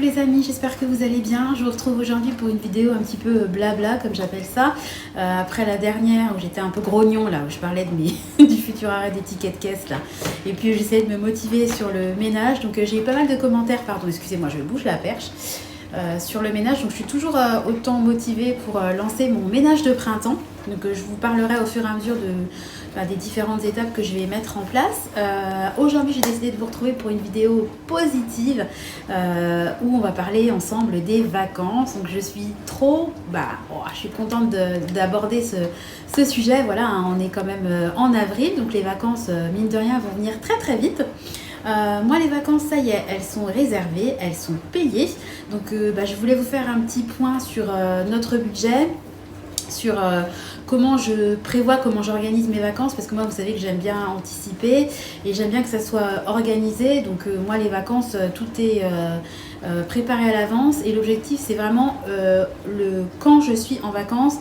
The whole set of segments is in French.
les amis, j'espère que vous allez bien. Je vous retrouve aujourd'hui pour une vidéo un petit peu blabla comme j'appelle ça. Après la dernière où j'étais un peu grognon là, où je parlais de du futur arrêt des tickets de caisse là. Et puis j'essayais de me motiver sur le ménage. Donc j'ai eu pas mal de commentaires, pardon, excusez-moi, je bouge la perche. Sur le ménage, donc je suis toujours autant motivée pour lancer mon ménage de printemps. Donc je vous parlerai au fur et à mesure des différentes étapes que je vais mettre en place. Aujourd'hui, j'ai décidé de vous retrouver pour une vidéo positive où on va parler ensemble des vacances. Donc je suis je suis contente d'aborder ce sujet. Voilà, hein, on est quand même en avril, donc les vacances, mine de rien, vont venir très très vite. Moi, les vacances, ça y est, elles sont réservées, elles sont payées. Donc, je voulais vous faire un petit point sur notre budget, sur comment je prévois, comment j'organise mes vacances. Parce que moi, vous savez que j'aime bien anticiper et j'aime bien que ça soit organisé. Donc, moi, les vacances, tout est préparé à l'avance. Et l'objectif, c'est vraiment quand je suis en vacances,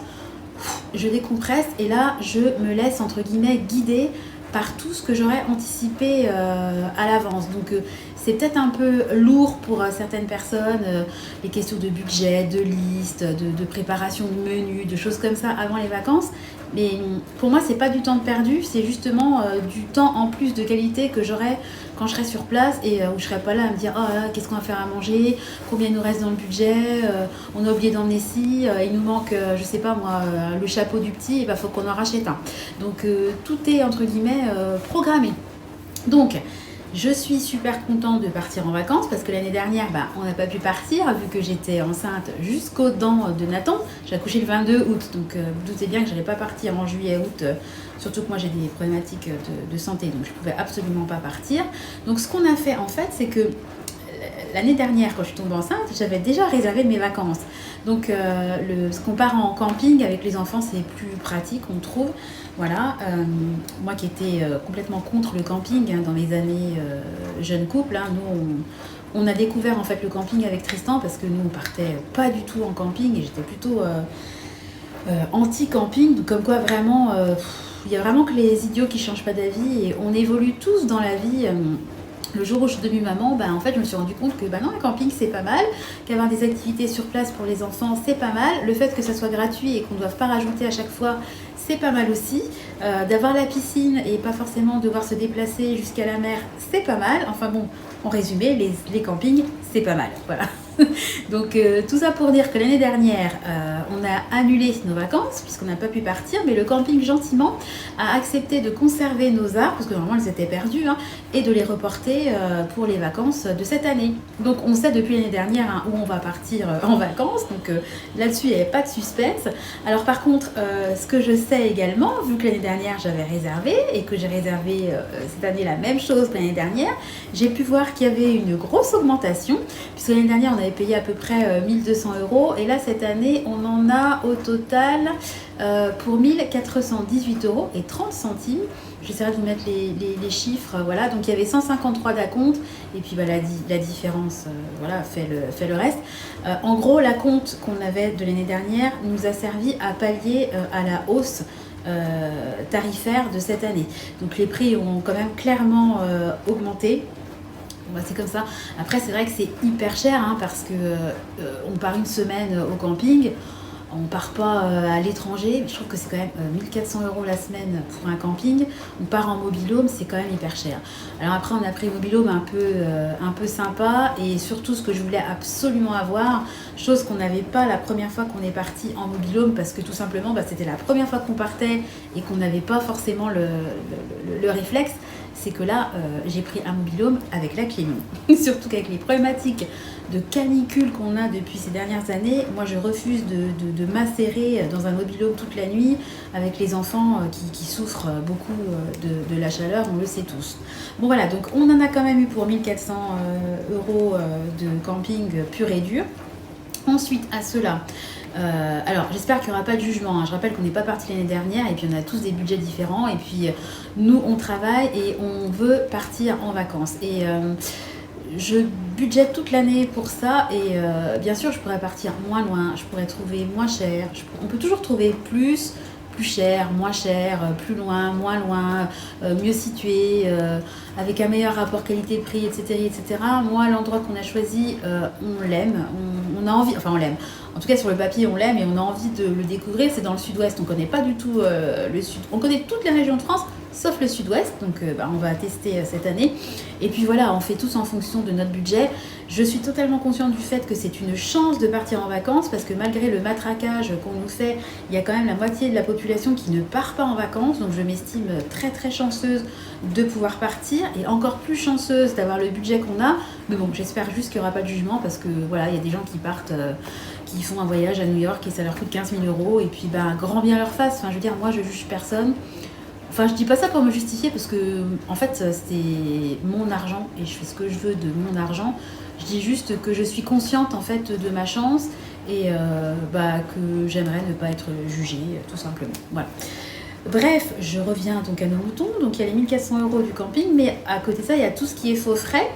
je décompresse et là, je me laisse, entre guillemets, guider par tout ce que j'aurais anticipé à l'avance. Donc c'est peut-être un peu lourd pour certaines personnes, les questions de budget, de liste, de préparation de menus, de choses comme ça avant les vacances. Mais pour moi, c'est pas du temps perdu, c'est justement du temps en plus de qualité que j'aurai quand je serai sur place et où je serai pas là à me dire oh là, qu'est-ce qu'on va faire à manger, combien il nous reste dans le budget, on a oublié d'emmener ci, il nous manque, je sais pas moi, le chapeau du petit, et faut qu'on en rachète un. Donc tout est entre guillemets programmé. Donc je suis super contente de partir en vacances parce que l'année dernière, on n'a pas pu partir vu que j'étais enceinte jusqu'aux dents de Nathan. J'ai accouché le 22 août, donc vous doutez bien que je n'allais pas partir en juillet, août, surtout que moi j'ai des problématiques de santé, donc je ne pouvais absolument pas partir. Donc ce qu'on a fait en fait, c'est que l'année dernière, quand je suis tombée enceinte, j'avais déjà réservé mes vacances. Donc, ce qu'on part en camping avec les enfants, c'est plus pratique, on trouve. Voilà, moi qui étais complètement contre le camping dans les années jeunes couple, nous on a découvert en fait le camping avec Tristan parce que nous on partait pas du tout en camping et j'étais plutôt anti-camping. Donc comme quoi vraiment, il y a vraiment que les idiots qui changent pas d'avis et on évolue tous dans la vie. Le jour où je suis devenue maman, en fait, je me suis rendu compte que non, le camping c'est pas mal, qu'avoir des activités sur place pour les enfants c'est pas mal, le fait que ça soit gratuit et qu'on ne doive pas rajouter à chaque fois c'est pas mal aussi, d'avoir la piscine et pas forcément devoir se déplacer jusqu'à la mer c'est pas mal, enfin bon, en résumé, les campings c'est pas mal, voilà. Donc tout ça pour dire que l'année dernière, on a annulé nos vacances puisqu'on n'a pas pu partir, mais le camping gentiment a accepté de conserver nos arbres, parce que normalement elles étaient perdues, et de les reporter pour les vacances de cette année. Donc on sait depuis l'année dernière où on va partir en vacances, donc là-dessus il n'y avait pas de suspense. Alors par contre, ce que je sais également, vu que l'année dernière j'avais réservé et que j'ai réservé cette année la même chose que l'année dernière, j'ai pu voir qu'il y avait une grosse augmentation, puisque l'année dernière on avait payé à peu près 1200 € et là cette année on en a au total pour 1418 € et 30 centimes. J'essaierai de vous mettre les chiffres, voilà. Donc il y avait 153 d'acompte et puis la différence fait le reste. En gros, l'acompte qu'on avait de l'année dernière nous a servi à pallier à la hausse tarifaire de cette année. Donc les prix ont quand même clairement augmenté. C'est comme ça. Après, c'est vrai que c'est hyper cher parce que on part une semaine au camping, on part pas à l'étranger. Je trouve que c'est quand même 1400 € la semaine pour un camping. On part en mobil-home, c'est quand même hyper cher. Alors après, on a pris un mobil-home un peu sympa et surtout ce que je voulais absolument avoir, chose qu'on n'avait pas la première fois qu'on est parti en mobil-home parce que tout simplement, c'était la première fois qu'on partait et qu'on n'avait pas forcément le réflexe. C'est que là, j'ai pris un mobil-home avec la clim. Surtout qu'avec les problématiques de canicule qu'on a depuis ces dernières années, moi je refuse de m'asserrer dans un mobil-home toute la nuit avec les enfants qui souffrent beaucoup de la chaleur, on le sait tous. Bon voilà, donc on en a quand même eu pour 1400 € de camping pur et dur. Ensuite, à cela, alors j'espère qu'il n'y aura pas de jugement. Je rappelle qu'on n'est pas parti l'année dernière et puis on a tous des budgets différents. Et puis nous, on travaille et on veut partir en vacances. Et je budgète toute l'année pour ça. Et bien sûr, je pourrais partir moins loin, je pourrais trouver moins cher. On peut toujours trouver plus plus cher, moins cher, plus loin, moins loin, mieux situé, avec un meilleur rapport qualité-prix, etc., etc. Moi, l'endroit qu'on a choisi, on l'aime, on a envie, enfin on l'aime. En tout cas, sur le papier, on l'aime et on a envie de le découvrir. C'est dans le sud-ouest, on ne connaît pas du tout le sud. On connaît toutes les régions de France, sauf le sud-ouest, donc on va tester cette année. Et puis voilà, on fait tous en fonction de notre budget. Je suis totalement consciente du fait que c'est une chance de partir en vacances, parce que malgré le matraquage qu'on nous fait, il y a quand même la moitié de la population qui ne part pas en vacances, donc je m'estime très très chanceuse de pouvoir partir, et encore plus chanceuse d'avoir le budget qu'on a. Mais bon, j'espère juste qu'il n'y aura pas de jugement, parce que voilà, il y a des gens qui partent... qui font un voyage à New York et ça leur coûte 15 000 € et puis grand bien leur face. Enfin, je veux dire, moi je juge personne. Enfin, je dis pas ça pour me justifier, parce que en fait c'est mon argent et je fais ce que je veux de mon argent. Je dis juste que je suis consciente en fait de ma chance et que j'aimerais ne pas être jugée, tout simplement. Voilà. Bref, je reviens donc à nos moutons. Donc il y a les 1 400 € du camping, mais à côté de ça, il y a tout ce qui est faux frais.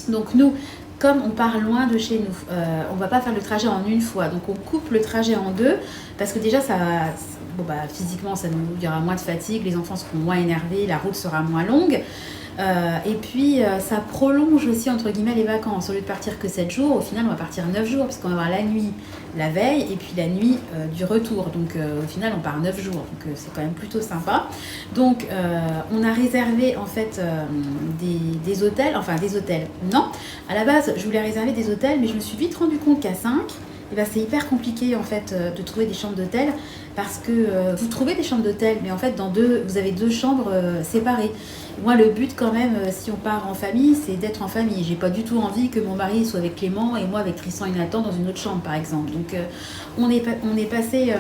Donc nous, comme on part loin de chez nous, on va pas faire le trajet en une fois. Donc on coupe le trajet en deux, parce que déjà physiquement il y aura moins de fatigue, les enfants seront moins énervés, la route sera moins longue. Et puis ça prolonge aussi entre guillemets les vacances. Au lieu de partir que 7 jours, au final on va partir 9 jours, parce qu'on va avoir la nuit la veille et puis la nuit du retour. Donc au final on part 9 jours, donc c'est quand même plutôt sympa. Donc on a réservé en fait des hôtels, non. À la base je voulais réserver des hôtels, mais je me suis vite rendu compte qu'à 5, c'est hyper compliqué en fait de trouver des chambres d'hôtel, parce que vous trouvez des chambres d'hôtel, mais en fait vous avez 2 chambres séparées. Moi, le but quand même, si on part en famille, c'est d'être en famille. J'ai pas du tout envie que mon mari soit avec Clément et moi avec Tristan et Nathan dans une autre chambre, par exemple. Donc, on est passé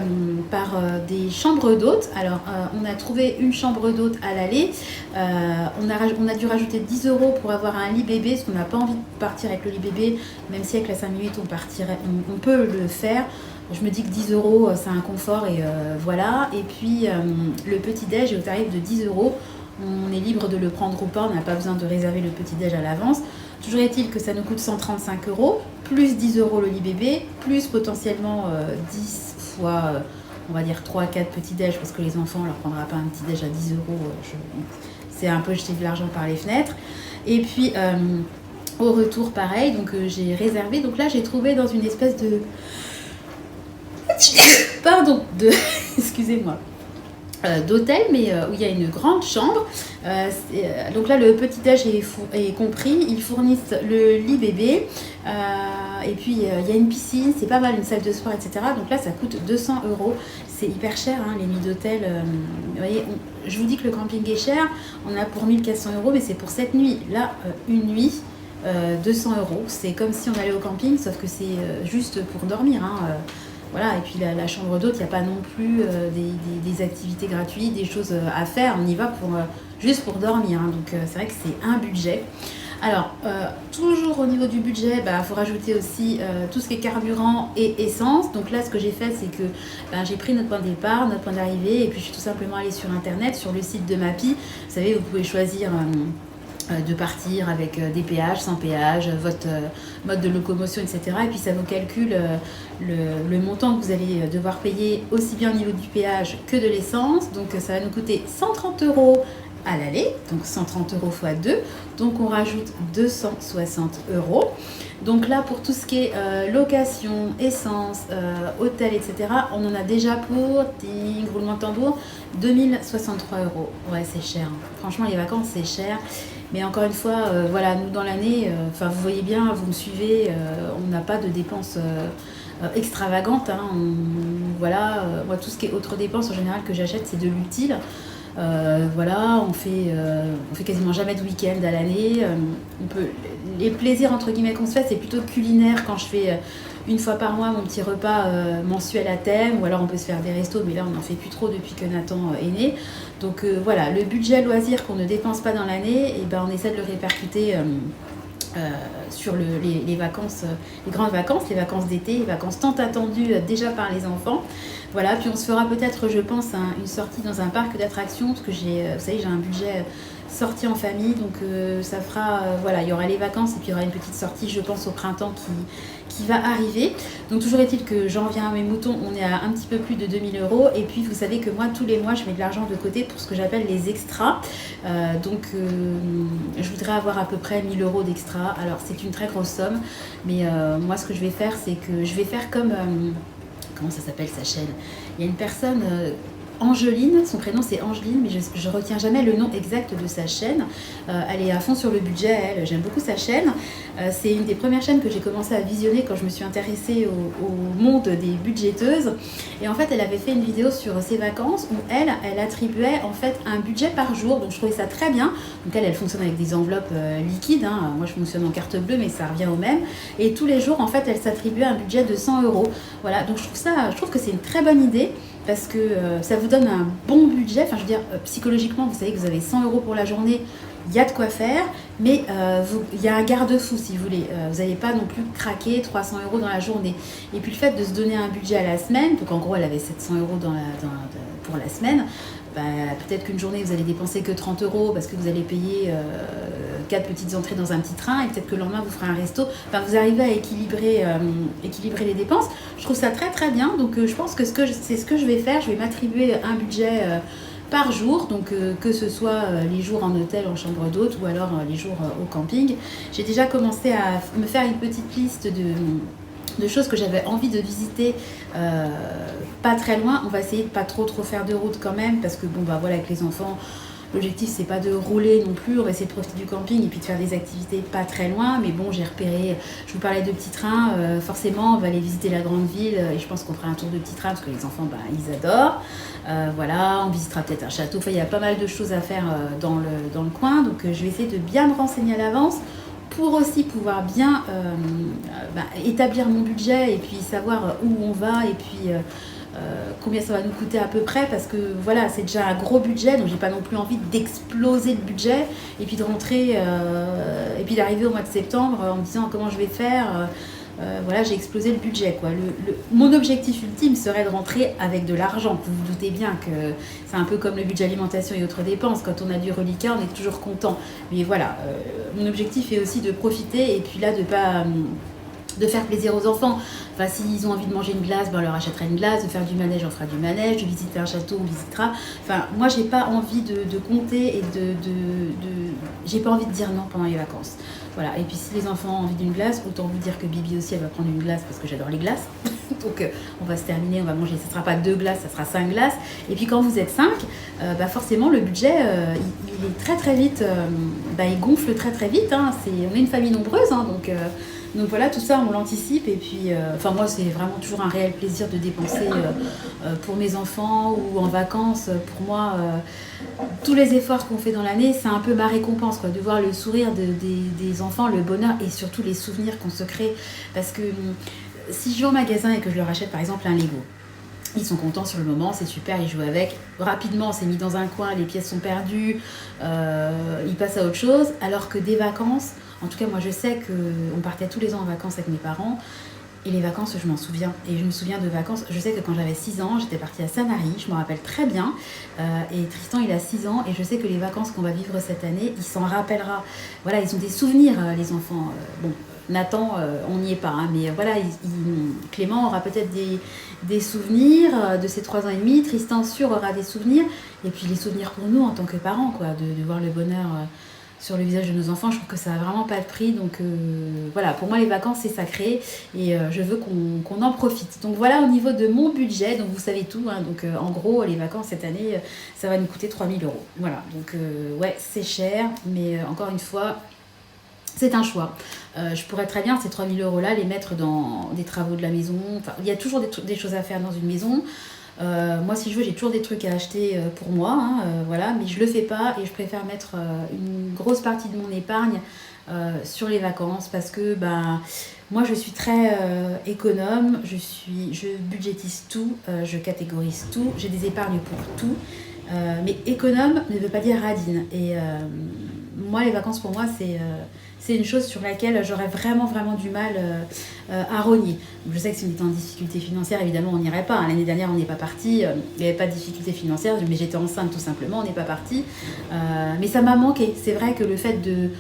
par des chambres d'hôtes. Alors, on a trouvé une chambre d'hôte à l'aller. On a dû rajouter 10 € pour avoir un lit bébé, parce qu'on n'a pas envie de partir avec le lit bébé, même si avec la 5 minutes on peut le faire. Je me dis que 10 € c'est un confort et voilà. Et puis le petit-déj est au tarif de 10 €. On est libre de le prendre ou pas, on n'a pas besoin de réserver le petit-déj à l'avance. Toujours est-il que ça nous coûte 135 €, plus 10 € le lit bébé, plus potentiellement 10 fois, on va dire 3-4 petits-déj, parce que les enfants, on leur prendra pas un petit-déj à 10 €. C'est un peu jeter de l'argent par les fenêtres. Et puis au retour, pareil, donc j'ai réservé. Donc là, j'ai trouvé dans une espèce de... excusez-moi, d'hôtel, mais où il y a une grande chambre. Donc là, le petit-déj est compris. Ils fournissent le lit bébé. Et puis, il y a une piscine, c'est pas mal, une salle de sport, etc. Donc là, ça coûte 200 €. C'est hyper cher, hein, les nuits d'hôtel. Vous voyez, je vous dis que le camping est cher. On a pour 1 400 €, mais c'est pour 7 nuits. Là, une nuit, 200 €. C'est comme si on allait au camping, sauf que c'est juste pour dormir, hein. Voilà, et puis la chambre d'hôte, il n'y a pas non plus des activités gratuites, des choses à faire. On y va juste pour dormir, hein. Donc c'est vrai que c'est un budget. Alors, toujours au niveau du budget, faut rajouter aussi tout ce qui est carburant et essence. Donc là, ce que j'ai fait, c'est que j'ai pris notre point de départ, notre point d'arrivée, et puis je suis tout simplement allée sur Internet, sur le site de Mappy. Vous savez, vous pouvez choisir... de partir avec des péages, sans péage, votre mode de locomotion, etc. Et puis ça vous calcule le montant que vous allez devoir payer aussi bien au niveau du péage que de l'essence. Donc ça va nous coûter 130 € à l'aller, donc 130 € x 2, donc on rajoute 260 €. Donc là, pour tout ce qui est location, essence, hôtel, etc., on en a déjà pour, roulement de tambour, 2063 €. Ouais, c'est cher. Franchement, les vacances, c'est cher. Mais encore une fois, voilà, nous dans l'année, vous voyez bien, vous me suivez, on n'a pas de dépenses extravagantes, hein. Moi, tout ce qui est autres dépenses, en général, que j'achète, c'est de l'utile. Voilà, on fait quasiment jamais de week-end à l'année. Les plaisirs entre guillemets qu'on se fait, c'est plutôt culinaire, quand je fais une fois par mois mon petit repas mensuel à thème, ou alors on peut se faire des restos, mais là on n'en fait plus trop depuis que Nathan est né. Donc voilà, le budget loisir qu'on ne dépense pas dans l'année, et on essaie de le répercuter sur les vacances, les grandes vacances, les vacances d'été, les vacances tant attendues déjà par les enfants. Voilà, puis on se fera peut-être, je pense, une sortie dans un parc d'attractions, parce que vous savez, j'ai un budget sortie en famille, donc ça fera, voilà, il y aura les vacances et puis il y aura une petite sortie, je pense, au printemps qui va arriver. Donc toujours est-il que j'en viens à mes moutons, on est à un petit peu plus de 2000 euros. Et puis vous savez que moi, tous les mois, je mets de l'argent de côté pour ce que j'appelle les extras. Je voudrais avoir à peu près 1000 euros d'extras. Alors c'est une très grosse somme, mais moi ce que je vais faire, c'est que je vais faire comme... comment ça s'appelle sa chaîne? Il y a une personne... Angeline, son prénom c'est Angeline, mais je retiens jamais le nom exact de sa chaîne. Elle est à fond sur le budget, elle, j'aime beaucoup sa chaîne. C'est une des premières chaînes que j'ai commencé à visionner quand je me suis intéressée au monde des budgéteuses. Et en fait, elle avait fait une vidéo sur ses vacances où elle attribuait en fait un budget par jour. Donc je trouvais ça très bien. Donc elle fonctionne avec des enveloppes liquides. Hein. Moi je fonctionne en carte bleue, mais ça revient au même. Et tous les jours, en fait, elle s'attribuait un budget de 100 euros. Voilà, donc je trouve que c'est une très bonne idée. Parce que ça vous donne un bon budget. Enfin, je veux dire, psychologiquement, vous savez que vous avez 100 euros pour la journée, il y a de quoi faire, mais il y a un garde-fou si vous voulez. Vous n'allez pas non plus craquer 300 euros dans la journée. Et puis le fait de se donner un budget à la semaine, donc en gros, elle avait 700 euros pour la semaine. Bah, peut-être qu'une journée vous allez dépenser que 30 euros parce que vous allez payer 4 petites entrées dans un petit train et peut-être que le lendemain vous ferez un resto. Enfin, vous arrivez à équilibrer les dépenses. Je trouve ça très très bien. Donc je pense que c'est ce que je vais faire. Je vais m'attribuer un budget par jour, donc que ce soit les jours en hôtel, en chambre d'hôte ou alors les jours au camping. J'ai déjà commencé à me faire une petite liste de choses que j'avais envie de visiter pas très loin. On va essayer de pas trop faire de route quand même parce que bon bah voilà, avec les enfants, l'objectif c'est pas de rouler non plus, on va essayer de profiter du camping et puis de faire des activités pas très loin. Mais bon, j'ai repéré, je vous parlais de petits trains, forcément on va aller visiter la grande ville et je pense qu'on fera un tour de petits trains parce que les enfants bah, ils adorent. Voilà, on visitera peut-être un château, enfin il y a pas mal de choses à faire dans le coin, donc je vais essayer de bien me renseigner à l'avance pour aussi pouvoir bien établir mon budget et puis savoir où on va et puis combien ça va nous coûter à peu près, parce que voilà, c'est déjà un gros budget, donc j'ai pas non plus envie d'exploser le budget et puis de rentrer et puis d'arriver au mois de septembre en me disant comment je vais faire. Voilà, j'ai explosé le budget, quoi. Mon objectif ultime serait de rentrer avec de l'argent. Vous vous doutez bien que c'est un peu comme le budget alimentation et autres dépenses. Quand on a du reliquat, on est toujours content. Mais voilà, mon objectif est aussi de profiter et puis là de pas de faire plaisir aux enfants. Enfin, s'ils ont envie de manger une glace, ben, on leur achètera une glace, de faire du manège, on fera du manège, de visiter un château, on visitera. Enfin, moi, j'ai pas envie de compter et j'ai pas envie de dire non pendant les vacances. Voilà. Et puis, si les enfants ont envie d'une glace, autant vous dire que Bibi aussi, elle va prendre une glace parce que j'adore les glaces. Donc, on va se terminer, on va manger. Ça sera pas 2 glaces, ça sera 5 glaces. Et puis, quand vous êtes 5, bah forcément, le budget, il est très très vite, il gonfle très très vite. Hein. On est une famille nombreuse, hein, donc voilà, tout ça, on l'anticipe. Et puis, moi, c'est vraiment toujours un réel plaisir de dépenser pour mes enfants ou en vacances. Pour moi, tous les efforts qu'on fait dans l'année, c'est un peu ma récompense, quoi, de voir le sourire des enfants, le bonheur et surtout les souvenirs qu'on se crée. Parce que si je vais au magasin et que je leur achète par exemple un Lego, ils sont contents sur le moment, c'est super, ils jouent avec. Rapidement, on s'est mis dans un coin, les pièces sont perdues, ils passent à autre chose. Alors que des vacances, en tout cas moi je sais qu'on partait tous les ans en vacances avec mes parents. Et les vacances, je m'en souviens. Et je me souviens de vacances, je sais que quand j'avais 6 ans, j'étais partie à Sanary, je me rappelle très bien. Et Tristan, il a 6 ans, et je sais que les vacances qu'on va vivre cette année, il s'en rappellera. Voilà, ils ont des souvenirs, les enfants. Bon, Nathan, on n'y est pas, hein, mais voilà, Clément aura peut-être des souvenirs de ses 3 ans et demi, Tristan, sûr, aura des souvenirs. Et puis les souvenirs pour nous, en tant que parents, quoi, de voir le bonheur sur le visage de nos enfants, je trouve que ça n'a vraiment pas de prix. Donc voilà, pour moi les vacances c'est sacré et je veux qu'on en profite. Donc voilà au niveau de mon budget, donc vous savez tout, hein, donc en gros les vacances cette année ça va nous coûter 3000 euros. Voilà, donc ouais c'est cher, mais encore une fois c'est un choix. Je pourrais très bien ces 3000 euros là les mettre dans des travaux de la maison. Enfin, il y a toujours des choses à faire dans une maison. Moi si je veux j'ai toujours des trucs à acheter pour moi, hein, voilà, mais je le fais pas et je préfère mettre une grosse partie de mon épargne sur les vacances parce que moi je suis très économe, je budgétise tout, je catégorise tout, j'ai des épargnes pour tout, mais économe ne veut pas dire radine et moi, les vacances, pour moi, c'est une chose sur laquelle j'aurais vraiment, vraiment du mal à rogner. Je sais que si on était en difficulté financière, évidemment, on n'irait pas. L'année dernière, on n'est pas parti. Il n'y avait pas de difficulté financière, mais j'étais enceinte tout simplement, on n'est pas parti. Mais ça m'a manqué. C'est vrai que le fait de...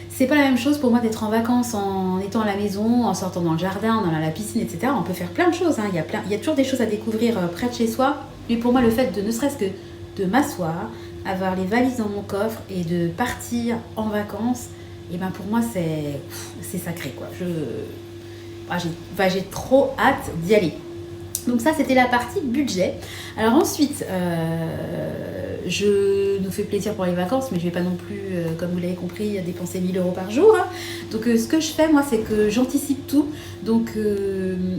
C'est pas la même chose pour moi d'être en vacances en étant à la maison, en sortant dans le jardin, en allant à la piscine, etc. On peut faire plein de choses. Il y a toujours des choses à découvrir près de chez soi. Mais pour moi, le fait de ne serait-ce que de m'asseoir, avoir les valises dans mon coffre et de partir en vacances, et ben pour moi, c'est sacré, quoi. J'ai trop hâte d'y aller. Donc ça, c'était la partie budget. Alors ensuite, je nous fais plaisir pour les vacances, mais je ne vais pas non plus, comme vous l'avez compris, dépenser 1 000 € par jour. Donc ce que je fais, moi, c'est que j'anticipe tout. Donc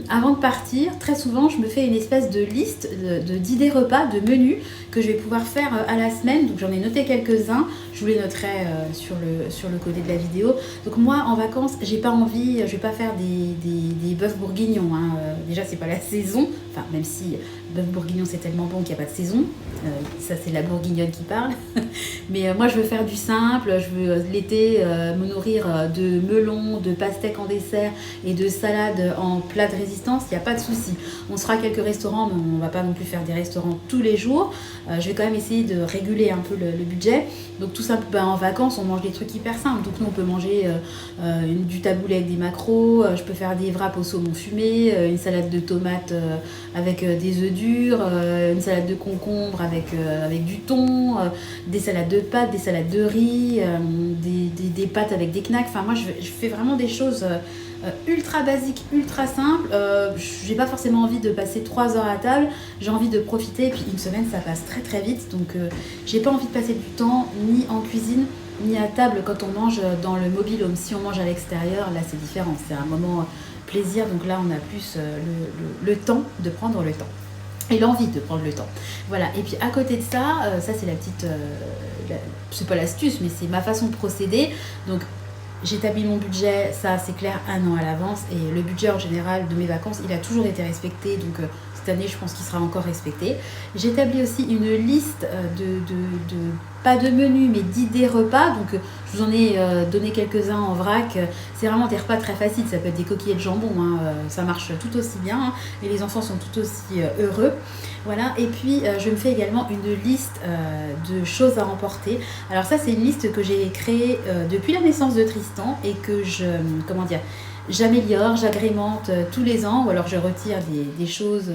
avant de partir, très souvent, je me fais une espèce de liste d'idées repas, de menus que je vais pouvoir faire à la semaine. Donc j'en ai noté quelques-uns. Je vous les noterai sur le côté de la vidéo. Donc moi, en vacances, j'ai pas envie, je vais pas faire des bœufs bourguignons. Déjà, c'est pas la saison. Enfin, même si bœuf bourguignon, c'est tellement bon qu'il n'y a pas de saison. Ça, c'est la bourguignonne qui parle. Mais moi, je veux faire du simple. Je veux l'été me nourrir de melons, de pastèques en dessert et de salades en plat de résistance. Il n'y a pas de souci. On se fera quelques restaurants, mais on ne va pas non plus faire des restaurants tous les jours. Je vais quand même essayer de réguler un peu le budget. Donc tout simple, en vacances, on mange des trucs hyper simples. Donc nous, on peut manger du taboulé avec des maquereaux. Je peux faire des wraps au saumon fumé, une salade de tomates avec des œufs durs, une salade de concombre avec du thon, des salades de pâtes, des salades de riz, des pâtes avec des knacks. Enfin, moi, je fais vraiment des choses ultra basiques, ultra simples. J'ai pas forcément envie de passer 3 heures à table. J'ai envie de profiter. Et puis une semaine, ça passe très très vite. Donc, j'ai pas envie de passer du temps ni en cuisine ni à table quand on mange dans le mobile home. Si on mange à l'extérieur, là, c'est différent. C'est un moment plaisir. Donc là, on a plus le temps de prendre le temps. Et l'envie de prendre le temps. Voilà. Et puis à côté de ça, ça c'est la petite... c'est pas l'astuce, mais c'est ma façon de procéder. Donc j'établis mon budget, ça c'est clair, 1 an à l'avance. Et le budget en général de mes vacances, il a toujours été respecté. Donc cette année, je pense qu'il sera encore respecté. J'établis aussi une liste pas de menu, mais d'idées repas. Donc je vous en ai donné quelques-uns en vrac. C'est vraiment des repas très faciles. Ça peut être des coquillettes de jambon, ça marche tout aussi bien. Et les enfants sont tout aussi heureux. Voilà. Et puis je me fais également une liste de choses à emporter. Alors ça, c'est une liste que j'ai créée depuis la naissance de Tristan et que j'améliore, j'agrémente tous les ans, ou alors je retire des choses.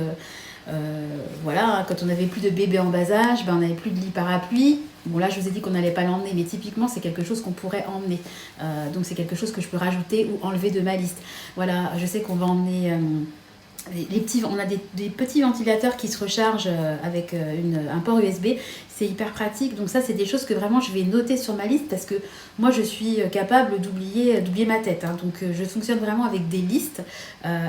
Voilà, quand on n'avait plus de bébé en bas âge, on n'avait plus de lit parapluie. Bon, là, je vous ai dit qu'on n'allait pas l'emmener, mais typiquement, c'est quelque chose qu'on pourrait emmener. Donc, c'est quelque chose que je peux rajouter ou enlever de ma liste. Voilà, je sais qu'on va emmener... on a des petits ventilateurs qui se rechargent avec un port USB. C'est hyper pratique. Donc ça, c'est des choses que vraiment je vais noter sur ma liste parce que moi, je suis capable d'oublier ma tête. Donc je fonctionne vraiment avec des listes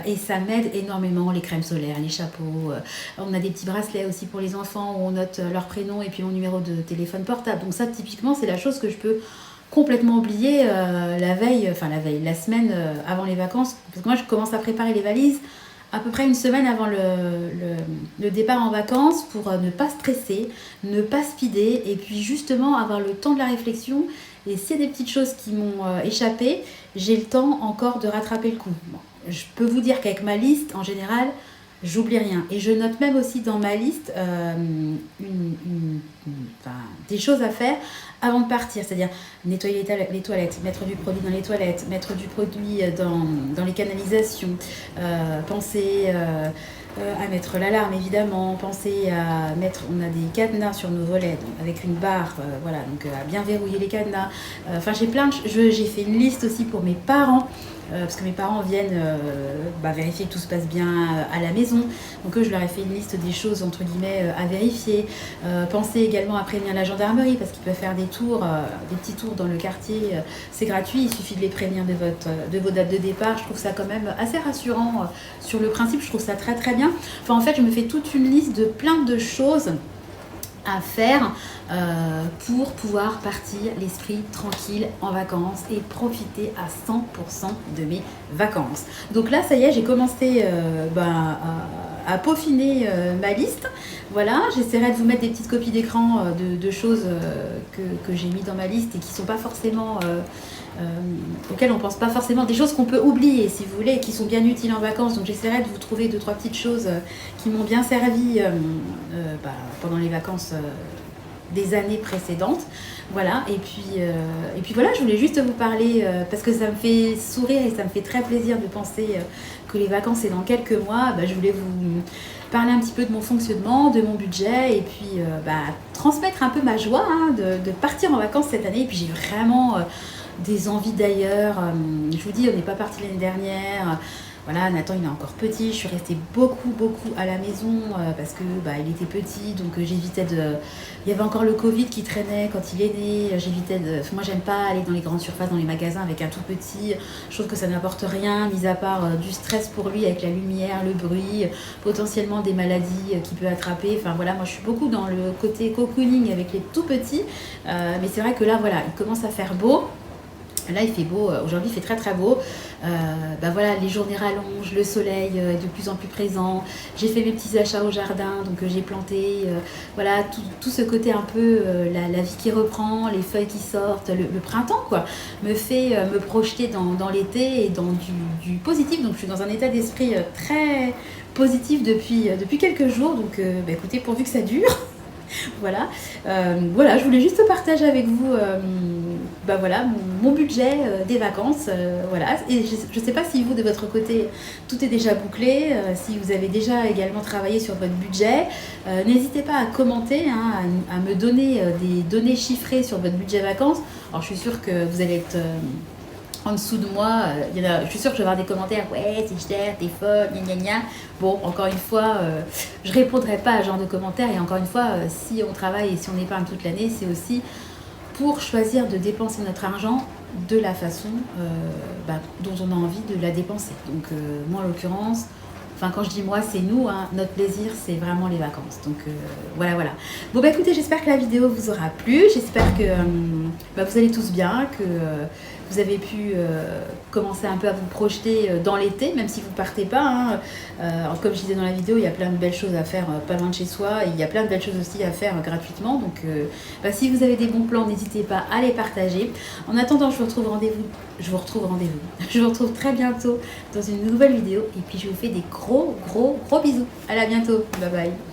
et ça m'aide énormément. Les crèmes solaires, les chapeaux. On a des petits bracelets aussi pour les enfants où on note leur prénom et puis mon numéro de téléphone portable. Donc ça, typiquement, c'est la chose que je peux complètement oublier la semaine avant les vacances. Parce que moi, je commence à préparer les valises à peu près une semaine avant le départ en vacances pour ne pas stresser, ne pas speeder et puis justement avoir le temps de la réflexion. Et s'il y a des petites choses qui m'ont échappé, j'ai le temps encore de rattraper le coup. Bon, je peux vous dire qu'avec ma liste, en général, j'oublie rien. Et je note même aussi dans ma liste des choses à faire avant de partir. C'est-à-dire nettoyer les toilettes, mettre du produit dans les toilettes, mettre du produit dans les canalisations, penser à mettre l'alarme évidemment, penser à mettre... On a des cadenas sur nos volets donc, avec une barre, voilà, donc à bien verrouiller les cadenas. Enfin, j'ai fait une liste aussi pour mes parents. Parce que mes parents viennent vérifier que tout se passe bien à la maison. Donc eux, je leur ai fait une liste des choses entre guillemets à vérifier. Pensez également à prévenir la gendarmerie parce qu'ils peuvent faire des petits tours dans le quartier. C'est gratuit, il suffit de les prévenir de vos dates de départ. Je trouve ça quand même assez rassurant sur le principe. Je trouve ça très très bien. Enfin, en fait, je me fais toute une liste de plein de choses à faire pour pouvoir partir l'esprit tranquille en vacances et profiter à 100% de mes vacances. Donc là, ça y est, j'ai commencé à peaufiner ma liste. Voilà, j'essaierai de vous mettre des petites copies d'écran de choses que j'ai mis dans ma liste et qui ne sont pas forcément... auxquelles on pense pas forcément, des choses qu'on peut oublier si vous voulez, et qui sont bien utiles en vacances. Donc j'essaierai de vous trouver 2-3 petites choses qui m'ont bien servi pendant les vacances des années précédentes. Voilà, et puis voilà, je voulais juste vous parler parce que ça me fait sourire et ça me fait très plaisir de penser que les vacances c'est dans quelques mois. Je voulais vous parler un petit peu de mon fonctionnement, de mon budget et puis transmettre un peu ma joie de partir en vacances cette année. Et puis j'ai vraiment des envies d'ailleurs. Je vous dis, on n'est pas parti l'année dernière. Voilà, Nathan il est encore petit, je suis restée beaucoup à la maison parce que il était petit, donc j'évitais de... Il y avait encore le Covid qui traînait quand il est né, j'évitais de... Moi j'aime pas aller dans les grandes surfaces, dans les magasins avec un tout petit, je trouve que ça n'apporte rien, mis à part du stress pour lui avec la lumière, le bruit, potentiellement des maladies qu'il peut attraper. Enfin voilà, moi je suis beaucoup dans le côté cocooning avec les tout petits, mais c'est vrai que là voilà, il commence à faire beau. Là il fait beau, aujourd'hui il fait très beau, voilà, les journées rallongent, le soleil est de plus en plus présent, j'ai fait mes petits achats au jardin, donc j'ai planté, voilà, tout ce côté un peu, la vie qui reprend, les feuilles qui sortent, le printemps quoi, me fait me projeter dans l'été et dans du positif, donc je suis dans un état d'esprit très positif depuis quelques jours, donc écoutez, pourvu que ça dure. Voilà, je voulais juste partager avec vous voilà, mon budget des vacances. Voilà. Et je ne sais pas si vous, de votre côté, tout est déjà bouclé, si vous avez déjà également travaillé sur votre budget. N'hésitez pas à commenter, à me donner des données chiffrées sur votre budget vacances. Alors je suis sûre que vous allez être... en dessous de moi, je suis sûre que je vais avoir des commentaires, ouais c'est cher, t'es folle, gna gna gna. Bon, encore une fois, je répondrai pas à ce genre de commentaires et encore une fois, si on travaille et si on épargne toute l'année, c'est aussi pour choisir de dépenser notre argent de la façon dont on a envie de la dépenser. Donc moi en l'occurrence, quand je dis moi, c'est nous, notre plaisir, c'est vraiment les vacances. Donc voilà. Bon écoutez, j'espère que la vidéo vous aura plu. J'espère que vous allez tous bien, que vous avez pu commencer un peu à vous projeter dans l'été, même si vous ne partez pas. Comme je disais dans la vidéo, il y a plein de belles choses à faire pas loin de chez soi. Et il y a plein de belles choses aussi à faire gratuitement. Donc si vous avez des bons plans, n'hésitez pas à les partager. En attendant, je vous retrouve très bientôt dans une nouvelle vidéo. Et puis je vous fais des gros bisous. À bientôt. Bye bye.